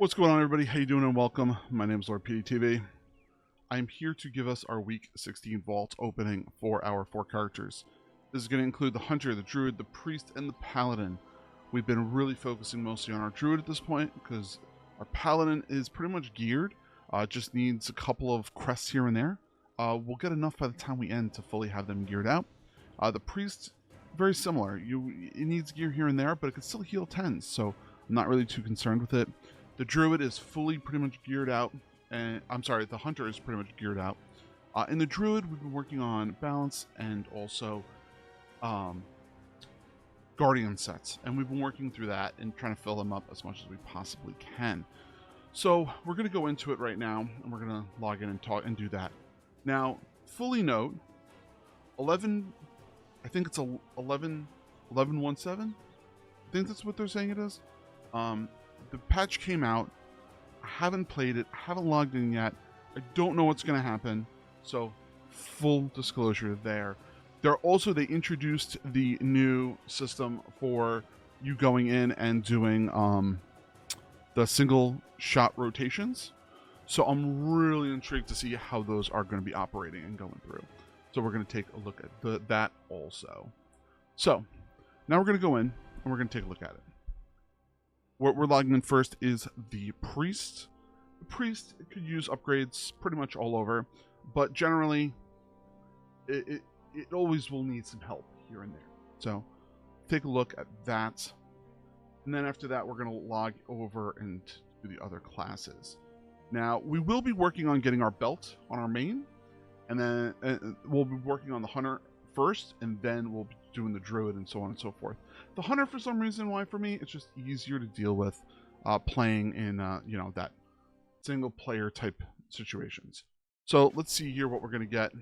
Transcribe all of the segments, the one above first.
What's going on, everybody? How you doing and welcome. My name is Lord PeteyTV. I'm here to give us our Week 16 Vault opening for our 4 characters. This is going to include the Hunter, the Druid, the Priest, and the Paladin. We've been really focusing mostly on our Druid at this point because our Paladin is pretty much geared. Just needs a couple of crests here and there. We'll get enough by the time we end to fully have them geared out. The Priest, very similar. It needs gear here and there, but it can still heal 10s, so I'm not really too concerned with it. The Druid is fully pretty much geared out, and I'm sorry, the Hunter is pretty much geared out. In the Druid, we've been working on balance and also Guardian sets, and we've been working through that and trying to fill them up as much as we possibly can. So we're going to go into it right now, and we're going to log in and talk and do that. Now, fully note, 11, I think it's 11.17. I think that's what they're saying it is. The patch came out. I haven't played it. I haven't logged in yet. I don't know what's going to happen. So, full disclosure there. They introduced the new system for you going in and doing the single shot rotations. So I'm really intrigued to see how those are going to be operating and going through. So we're going to take a look at that also. So now we're going to go in and we're going to take a look at it. What we're logging in first is the Priest. The Priest could use upgrades pretty much all over, but generally it always will need some help here and there. So take a look at that. And then after that, we're going to log over and do the other classes. Now, we will be working on getting our belt on our main, and then we'll be working on the Hunter first, and then we'll be doing the Druid and so on and so forth. The Hunter, for some reason, why for me, it's just easier to deal with playing in that single player type situations. So let's see here what we're going to get.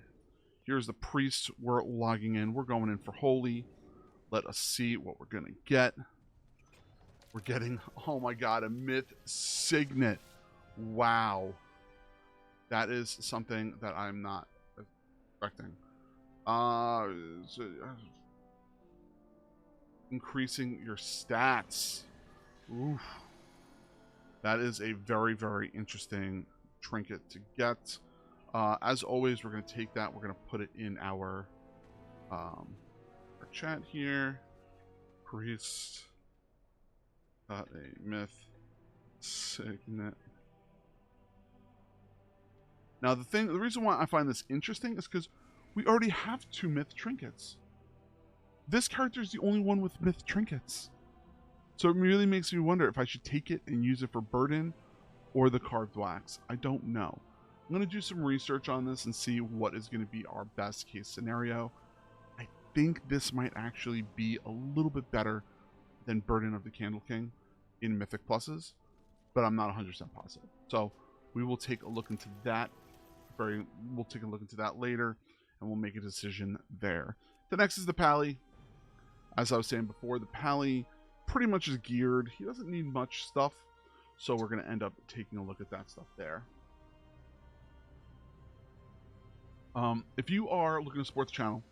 Here's the Priest. We're logging in. We're going in for Holy. Let us see what we're going to get. We're getting, oh my god, a Myth Signet. Wow. That is something that I'm not expecting. Increasing your stats. Oof. That is a very, very interesting trinket to get. As always, we're going to take that. We're going to put it in our chat here. Priest. A Myth Signet. Now, the reason why I find this interesting is because we already have 2 Myth trinkets. This character is the only one with Myth trinkets. So it really makes me wonder if I should take it and use it for Burden or the Carved Wax. I don't know. I'm going to do some research on this and see what is going to be our best case scenario. I think this might actually be a little bit better than Burden of the Candle King in Mythic Pluses, but I'm not 100% positive. So we will take a look into that. We'll take a look into that later, and we'll make a decision there. The next is the Pally. As I was saying before, the Pally pretty much is geared. He doesn't need much stuff, so we're going to end up taking a look at that stuff there. If you are looking to support the channel,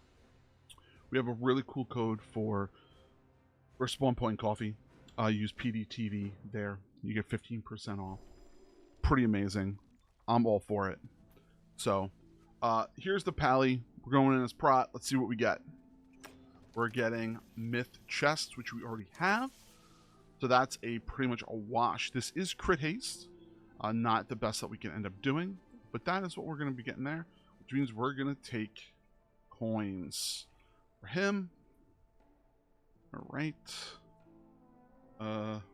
we have a really cool code for Spawn Point Coffee. Use PeteyTV there. You get 15% off. Pretty amazing. I'm all for it. So, here's the Pally. We're going in as Prot. Let's see what we get. We're getting Myth Chest, which we already have. So that's pretty much a wash. This is crit haste. Not the best that we can end up doing, but that is what we're going to be getting there, which means we're going to take coins for him. All right.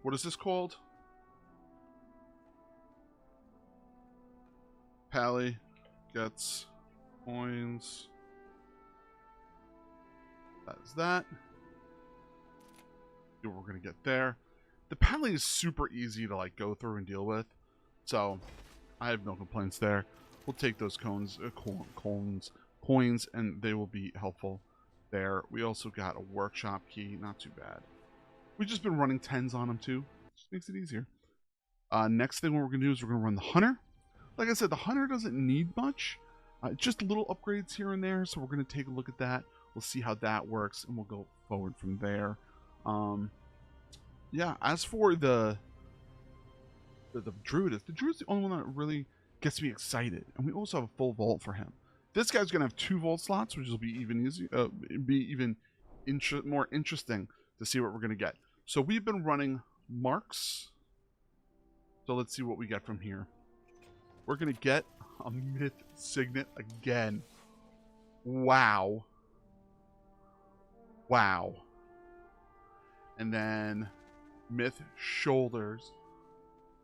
What is this called? Pally gets coins. That is that. See what we're going to get there. The Pally is super easy to go through and deal with, so I have no complaints there. We'll take those coins, and they will be helpful there. We also got a workshop key, not too bad. We've just been running 10s on them too. Just makes it easier. Next thing what we're going to do is we're going to run the Hunter. Like I said, the Hunter doesn't need much. Just little upgrades here and there, so we're going to take a look at that. We'll see how that works, and we'll go forward from there. Yeah, as for the the druid is. The druid's the only one that really gets me excited, and we also have a full vault for him. This guy's gonna have 2 vault slots, which will be even easy, more interesting to see what we're gonna get. So we've been running marks. So let's see what we get from here. We're gonna get a myth signet again. Wow. Wow. And then myth shoulders,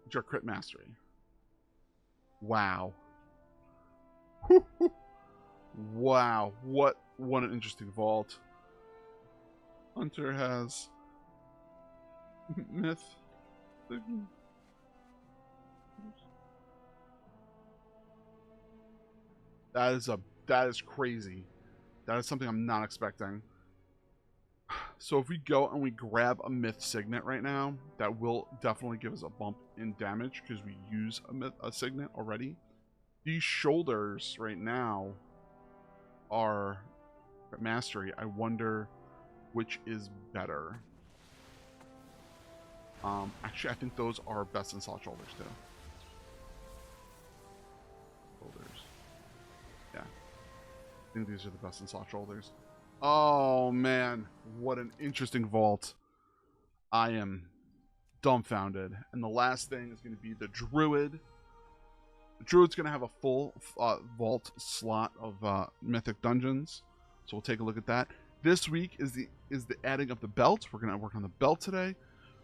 which are crit mastery. Wow. Wow. What an interesting vault. Hunter has myth. That is crazy. That is something I'm not expecting. So if we go and we grab a myth signet right now, that will definitely give us a bump in damage because we use a signet already. These shoulders right now are mastery. I wonder which is better. Actually, I think those are best in slot shoulders too. Shoulders. Yeah. I think these are the best in slot shoulders. Oh man, what an interesting vault. I am dumbfounded. And the last thing is going to be the druid. The druid's going to have a full vault slot of mythic dungeons. So we'll take a look at that. This week is the adding of the belt. We're going to work on the belt today.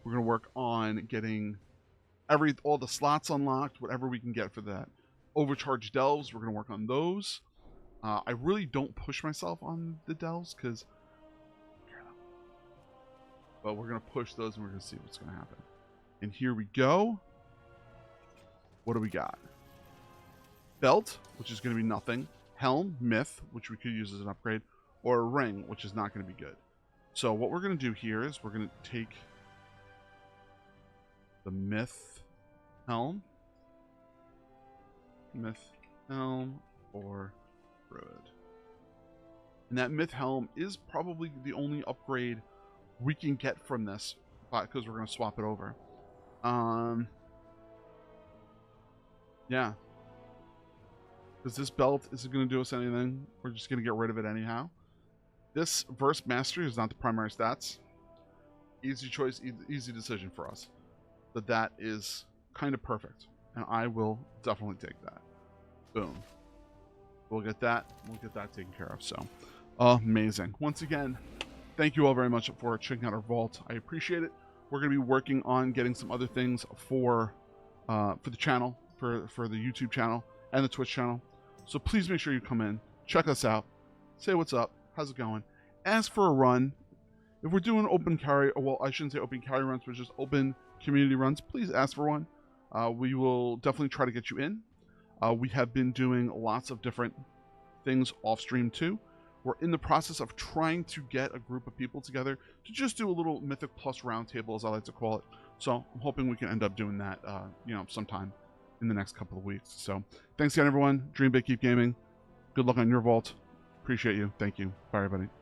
We're going to work on getting all the slots unlocked, whatever we can get for that. Overcharged delves, we're going to work on those. I really don't push myself on the delves because, but we're going to push those and we're going to see what's going to happen. And here we go. What do we got? Belt, which is going to be nothing. Helm, myth, which we could use as an upgrade. Or a ring, which is not going to be good. So what we're going to do here is we're going to take the myth helm. Myth helm or druid. And that myth helm is probably the only upgrade we can get from this, because we're going to swap it over. Yeah. Because this belt isn't going to do us anything. We're just going to get rid of it anyhow. This verse mastery is not the primary stats. Easy choice, easy decision for us. But that is kind of perfect. And I will definitely take that. Boom. We'll get that taken care of. So amazing. Once again, thank you all very much for checking out our vault. I appreciate it. We're going to be working on getting some other things for the channel, for the YouTube channel and the Twitch channel. So please make sure you come in, check us out, say what's up, how's it going, ask for a run. If we're doing open carry, well, I shouldn't say open carry runs, but just open community runs, please ask for one. We will definitely try to get you in. We have been doing lots of different things off stream too. We're in the process of trying to get a group of people together to just do a little Mythic Plus roundtable, as I like to call it. So I'm hoping we can end up doing that, sometime in the next couple of weeks. So thanks again, everyone. Dream big, keep gaming. Good luck on your vault. Appreciate you. Thank you. Bye, everybody.